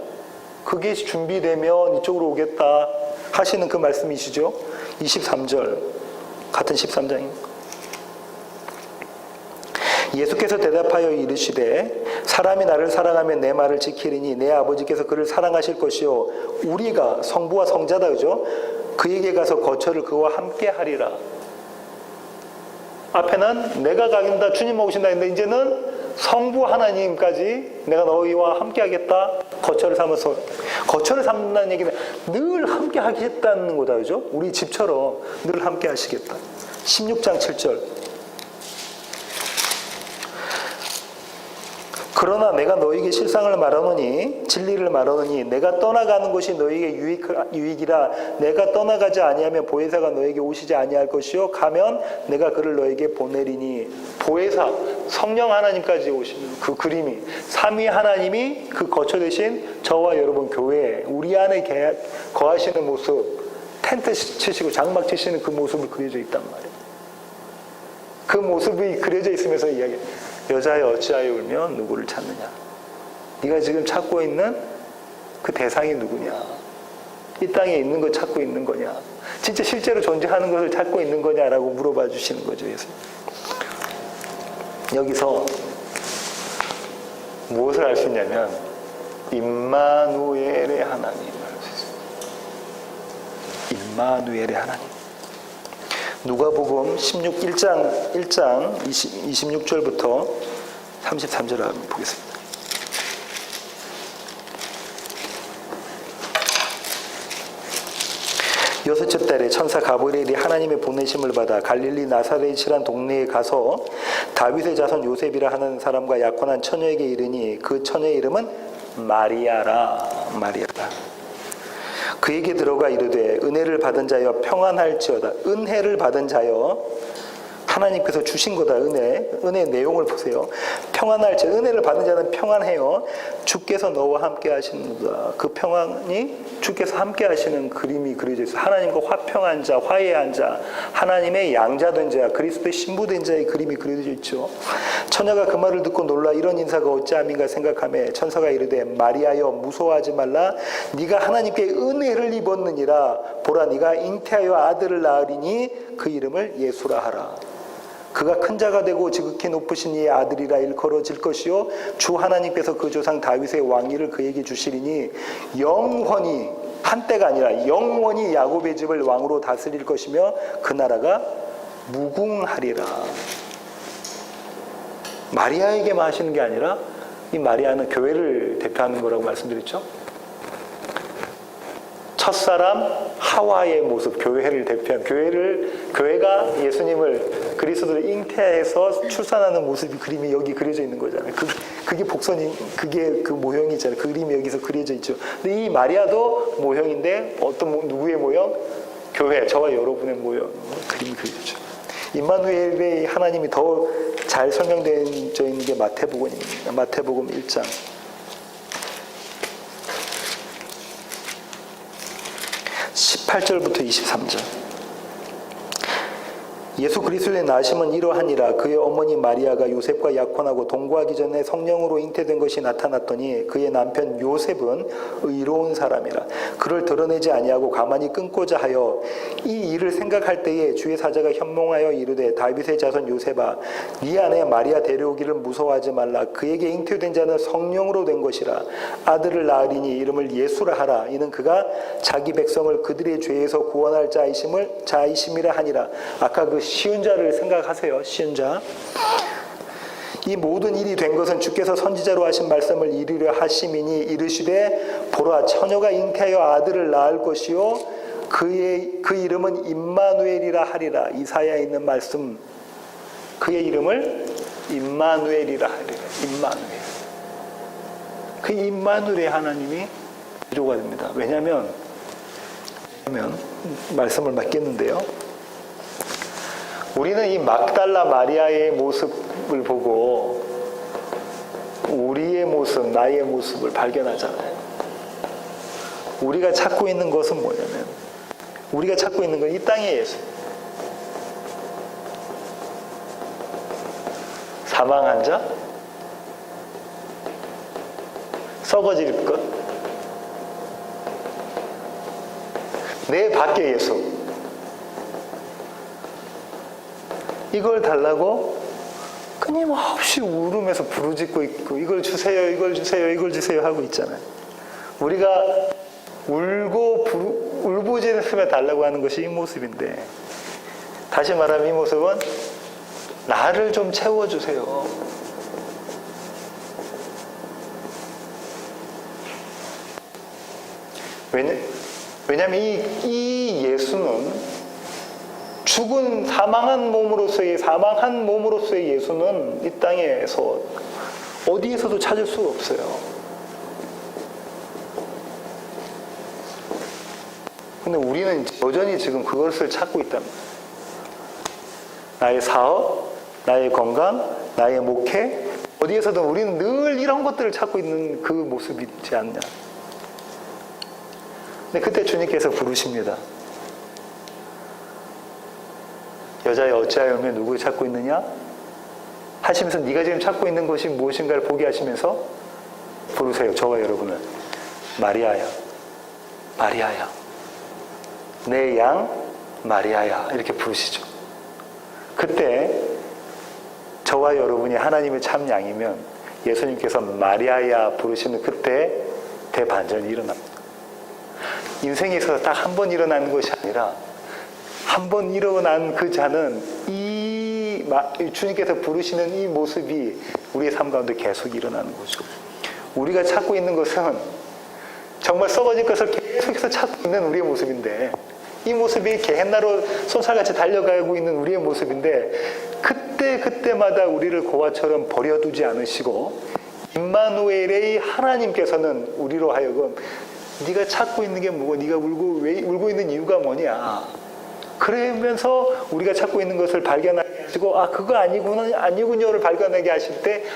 그게 준비되면 이쪽으로 오겠다 하시는 그 말씀이시죠? 23절 같은 13장입니다. 예수께서 대답하여 이르시되 사람이 나를 사랑하면 내 말을 지키리니 내 아버지께서 그를 사랑하실 것이요 우리가 성부와 성자다. 그죠? 그에게 가서 거처를 그와 함께 하리라. 앞에는 내가 가긴다 주님 오신다 했는데 이제는 성부 하나님까지 내가 너희와 함께 하겠다. 거처를 삼아서 거처를 삼는다는 얘기는 늘 함께 하겠다는 거다. 그죠? 우리 집처럼 늘 함께 하시겠다. 16장 7절. 그러나 내가 너희에게 실상을 말하노니 진리를 말하노니 내가 떠나가는 것이 너희에게 유익이라. 내가 떠나가지 아니하면 보혜사가 너희에게 오시지 아니할 것이요 가면 내가 그를 너희에게 보내리니. 보혜사 성령 하나님까지 오시는 그 그림이 삼위 하나님이 그 거처 대신 저와 여러분 교회에 우리 안에 거하시는 모습, 텐트 치시고 장막 치시는 그 모습이 그려져 있단 말이에요. 그 모습이 그려져 있으면서 이야기해요. 여자여 어찌하여 울며 누구를 찾느냐? 네가 지금 찾고 있는 그 대상이 누구냐? 이 땅에 있는 거 찾고 있는 거냐? 진짜 실제로 존재하는 것을 찾고 있는 거냐라고 물어봐 주시는 거죠. 예수님. 여기서 무엇을 알 수 있냐면 임마누엘의 하나님을 알 수 있습니다. 임마누엘의 하나님. 누가복음 1장 26절부터 33절 한번 보겠습니다. 여섯째 달에 천사 가브리엘이 하나님의 보내심을 받아 갈릴리 나사렛이란 동네에 가서 다윗의 자손 요셉이라 하는 사람과 약혼한 처녀에게 이르니 그 처녀의 이름은 마리아라. 그에게 들어가 이르되 은혜를 받은 자여 평안할지어다. 은혜를 받은 자여 하나님께서 주신 거다. 은혜의 내용을 보세요. 평안할지. 은혜를 받은 자는 평안해요. 주께서 너와 함께 하시는다. 그 평안이 주께서 함께 하시는 그림이 그려져 있어요. 하나님과 화평한 자, 화해한 자, 하나님의 양자된 자, 그리스도의 신부된 자의 그림이 그려져 있죠. 처녀가 그 말을 듣고 놀라 이런 인사가 어찌함인가 생각하며 천사가 이르되 마리아여 무서워하지 말라. 네가 하나님께 은혜를 입었느니라. 보라 네가 잉태하여 아들을 낳으리니 그 이름을 예수라 하라. 그가 큰 자가 되고 지극히 높으신 이의 아들이라 일컬어질 것이요 주 하나님께서 그 조상 다윗의 왕위를 그에게 주시리니 영원히, 한때가 아니라 영원히 야곱의 집을 왕으로 다스릴 것이며 그 나라가 무궁하리라. 마리아에게만 하시는 게 아니라 이 마리아는 교회를 대표하는 거라고 말씀드렸죠. 첫사람 하와의 모습, 교회를 대표한 교회가 예수님을 그리스도를 잉태해서 출산하는 모습이 그림이 여기 그려져 있는 거잖아요. 그게 복선이, 그게 그 모형이잖아요. 그 그림이 여기서 그려져 있죠. 근데 이 마리아도 모형인데 누구의 모형? 교회, 저와 여러분의 모형, 그림이 그려졌죠. 임마누엘의 하나님이 더 잘 설명되어 있는 게 마태복음입니다. 마태복음 1장 18절부터 23절. 예수 그리스도의 나심은 이러하니라. 그의 어머니 마리아가 요셉과 약혼하고 동거하기 전에 성령으로 잉태된 것이 나타났더니 그의 남편 요셉은 의로운 사람이라. 그를 드러내지 아니하고 가만히 끊고자 하여 이 일을 생각할 때에 주의 사자가 현몽하여 이르되 다윗의 자손 요셉아 네 아내 마리아 데려오기를 무서워하지 말라. 그에게 잉태된 자는 성령으로 된 것이라. 아들을 낳으리니 이름을 예수라 하라. 이는 그가 자기 백성을 그들의 죄에서 구원할 자이심이라 하니라. 아까 그 쉬운 자를 생각하세요. 쉬운 자. 이 모든 일이 된 것은 주께서 선지자로 하신 말씀을 이루려 하심이니 이르시되 보라 처녀가 잉태하여 아들을 낳을 것이요 그 이름은 임마누엘이라 하리라. 이사야에 있는 말씀. 그의 이름을 임마누엘이라 하리라. 임마누엘. 그 임마누엘의 하나님이 위로가 됩니다. 왜냐하면 말씀을 맡겼는데요. 우리는 이 막달라 마리아의 모습을 보고 우리의 모습, 나의 모습을 발견하잖아요. 우리가 찾고 있는 것은 뭐냐면 우리가 찾고 있는 건 이 땅의 예수. 사망한 자, 썩어질 것, 내 밖의 예수. 이걸 달라고 끊임없이 울으면서 부르짖고 있고 이걸 주세요, 이걸 주세요, 이걸 주세요 하고 있잖아요. 우리가 울부짖으며 달라고 하는 것이 이 모습인데 다시 말하면 이 모습은 나를 좀 채워주세요. 왜냐하면 이 예수는 사망한 몸으로서의 예수는 이 땅에서 어디에서도 찾을 수가 없어요. 근데 우리는 여전히 지금 그것을 찾고 있단 말이에요. 나의 사업, 나의 건강, 나의 목회, 어디에서든 우리는 늘 이런 것들을 찾고 있는 그 모습이지 않냐. 근데 그때 주님께서 부르십니다. 여자여 어찌하여 누구를 찾고 있느냐? 하시면서 네가 지금 찾고 있는 것이 무엇인가를 보게 하시면서 부르세요. 저와 여러분은 마리아야, 마리아야, 내 양 마리아야 이렇게 부르시죠. 그때 저와 여러분이 하나님의 참 양이면 예수님께서 마리아야 부르시는 그때 대반전이 일어납니다. 인생에 있어서 딱 한 번 일어나는 것이 아니라 한 번 일어난 그 자는 주님께서 부르시는 이 모습이 우리의 삶 가운데 계속 일어나는 거죠. 우리가 찾고 있는 것은 정말 썩어질 것을 계속해서 찾고 있는 우리의 모습인데 이 모습이 게헨나로 쏜살같이 달려가고 있는 우리의 모습인데 그때마다 우리를 고아처럼 버려두지 않으시고 임마누엘의 하나님께서는 우리로 하여금 네가 찾고 있는 게 뭐고 네가 울고 있는 이유가 뭐냐 그러면서 우리가 찾고 있는 것을 발견하게 하시고 그거 아니군요를 발견하게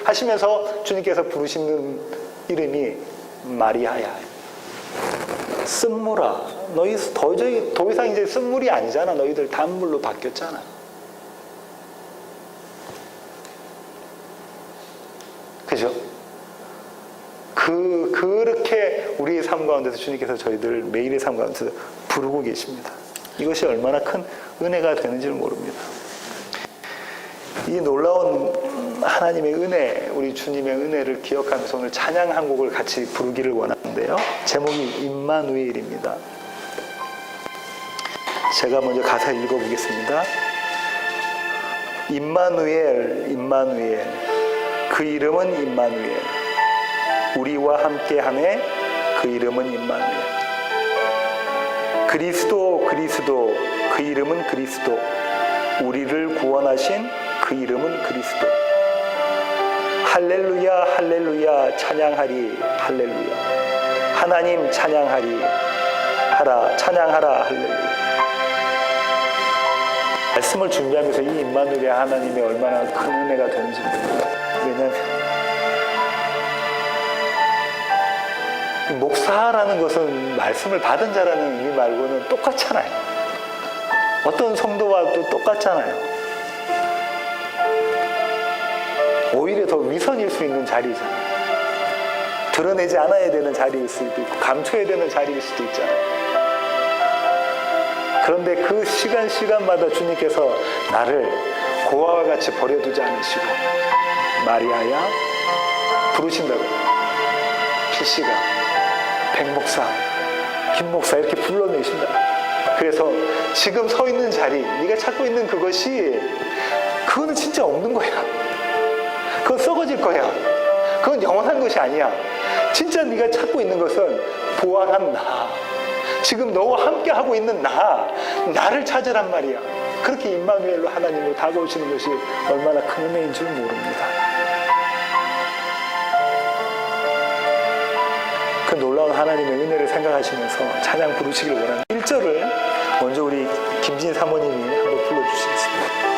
하시면서 주님께서 부르시는 이름이 마리아야. 쓴물아 너희 더 이상 이제 쓴물이 아니잖아. 너희들 단물로 바뀌었잖아. 그죠? 그렇게 우리의 삶 가운데서 주님께서 저희들 매일의 삶 가운데서 부르고 계십니다. 이것이 얼마나 큰 은혜가 되는지를 모릅니다. 이 놀라운 하나님의 은혜, 우리 주님의 은혜를 기억하면서 오늘 찬양 한 곡을 같이 부르기를 원하는데요. 제목이 임마누엘입니다. 제가 먼저 가사 읽어보겠습니다. 임마누엘, 임마누엘, 그 이름은 임마누엘, 우리와 함께하네, 그 이름은 임마누엘. 그리스도, 그리스도, 그 이름은 그리스도, 우리를 구원하신 그 이름은 그리스도. 할렐루야, 할렐루야, 찬양하리, 할렐루야. 하나님 찬양하리, 찬양하라, 할렐루야. 말씀을 준비하면서 이 임마누엘의 하나님이 얼마나 큰 은혜가 되는지 모릅니다. 왜냐하면 목사라는 것은 말씀을 받은 자라는 의미 말고는 똑같잖아요. 어떤 성도와도 똑같잖아요. 오히려 더 위선일 수 있는 자리잖아요. 드러내지 않아야 되는 자리일 수도 있고 감춰야 되는 자리일 수도 있잖아요. 그런데 그 시간마다 주님께서 나를 고아와 같이 버려두지 않으시고 마리아야 부르신다고. 피씨가 백목사, 김목사 이렇게 불러내신다. 그래서 지금 서 있는 자리, 네가 찾고 있는 그거는 진짜 없는 거야. 그건 썩어질 거야. 그건 영원한 것이 아니야. 진짜 네가 찾고 있는 것은 부활한 나, 지금 너와 함께 하고 있는 나를 찾으란 말이야. 그렇게 임마누엘로 하나님으로 다가오시는 것이 얼마나 큰 은혜인 줄 모릅니다. 그 놀라운 하나님의 은혜를 생각하시면서 찬양 부르시길 원하는 1절을 먼저 우리 김진 사모님이 한번 불러주시겠습니다.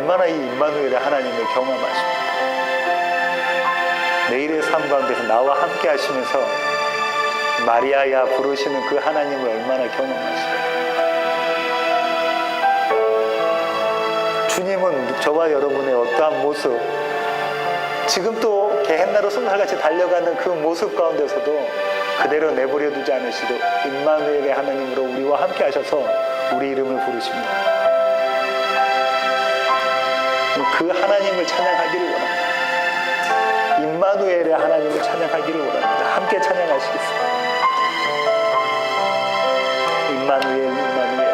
얼마나 이 임마누엘의 하나님을 경험하십니까? 내일의 삶 가운데서 나와 함께 하시면서 마리아야 부르시는 그 하나님을 얼마나 경험하십니까? 주님은 저와 여러분의 어떠한 모습, 지금 또 게헨나로 손살같이 달려가는 그 모습 가운데서도 그대로 내버려 두지 않으시고 임마누엘의 하나님으로 우리와 함께 하셔서 우리 이름을 부르십니다. 그 하나님을 찬양하기를 원합니다. 임마누엘의 하나님을 찬양하기를 원합니다. 함께 찬양하시겠습니다. 임마누엘, 임마누엘.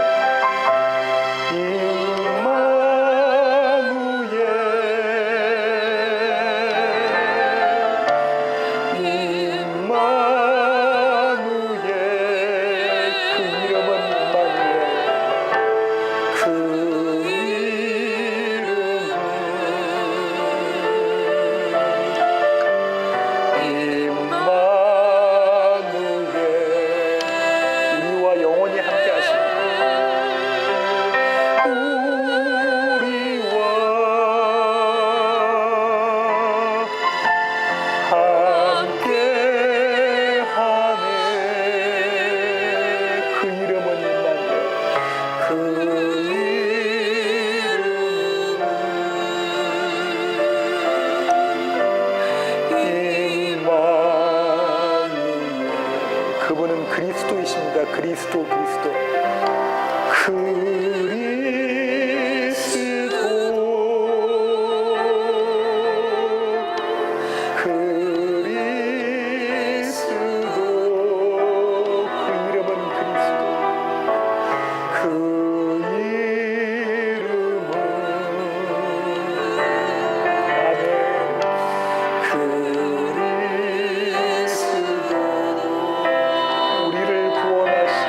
그분은 그리스도이십니다. 그리스도. 우리를 구원하신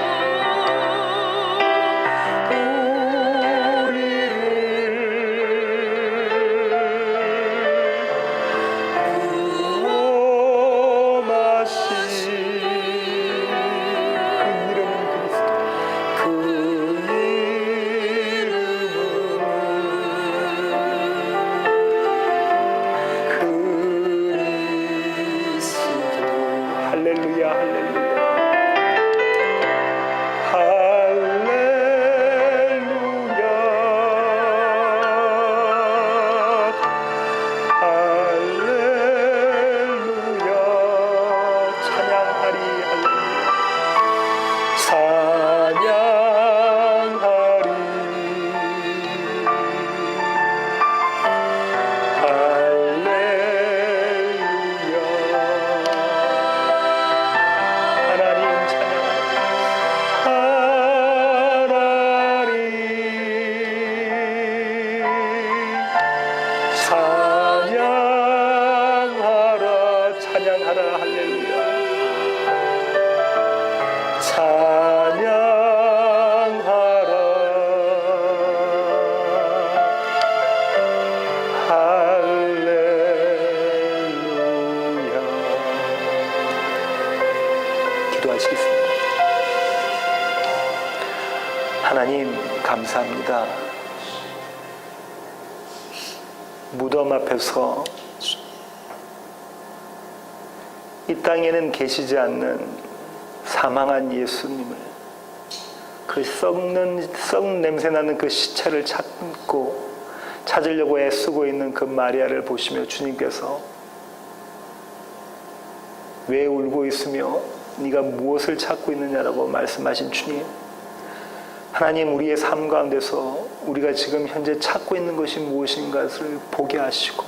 기도하시겠습니다. 하나님 감사합니다. 무덤 앞에서 이 땅에는 계시지 않는 사망한 예수님을, 그 썩는 냄새나는 그 시체를 찾으려고 애쓰고 있는 그 마리아를 보시며 주님께서 왜 울고 있으며 네가 무엇을 찾고 있느냐라고 말씀하신 주님, 하나님 우리의 삶 가운데서 우리가 지금 현재 찾고 있는 것이 무엇인가를 보게 하시고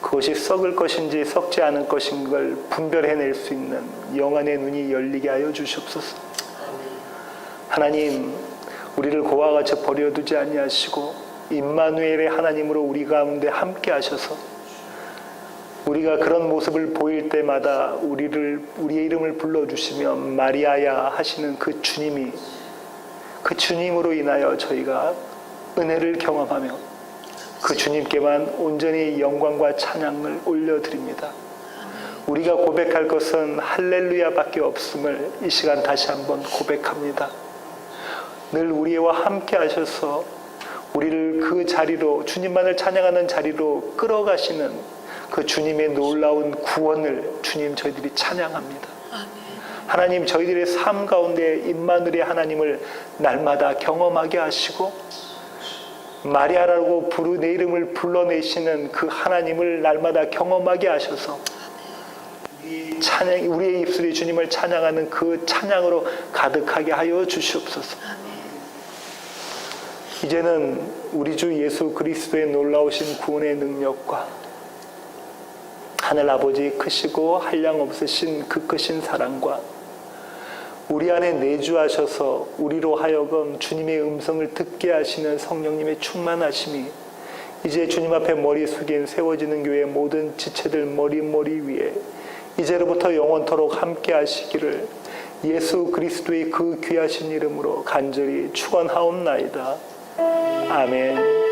그것이 썩을 것인지 썩지 않을 것인가를 분별해낼 수 있는 영안의 눈이 열리게 하여 주시옵소서. 하나님 우리를 고와 같이 버려두지 아니하시고 임마누엘의 하나님으로 우리 가운데 함께 하셔서 우리가 그런 모습을 보일 때마다 우리의 이름을 불러주시며 마리아야 하시는 그 주님이, 그 주님으로 인하여 저희가 은혜를 경험하며 그 주님께만 온전히 영광과 찬양을 올려드립니다. 우리가 고백할 것은 할렐루야밖에 없음을 이 시간 다시 한번 고백합니다. 늘 우리와 함께 하셔서 우리를 그 자리로, 주님만을 찬양하는 자리로 끌어가시는 그 주님의 놀라운 구원을 주님 저희들이 찬양합니다. 하나님 저희들의 삶 가운데 임마누엘의 하나님을 날마다 경험하게 하시고 마리아라고 내 이름을 불러내시는 그 하나님을 날마다 경험하게 하셔서 우리의 입술이 주님을 찬양하는 그 찬양으로 가득하게 하여 주시옵소서. 이제는 우리 주 예수 그리스도의 놀라우신 구원의 능력과 하늘 아버지 크시고 한량 없으신 그 크신 사랑과 우리 안에 내주하셔서 우리로 하여금 주님의 음성을 듣게 하시는 성령님의 충만하심이 이제 주님 앞에 머리 숙인 세워지는 교회의 모든 지체들 머리 위에 이제로부터 영원토록 함께 하시기를 예수 그리스도의 그 귀하신 이름으로 간절히 축원하옵나이다. 아멘.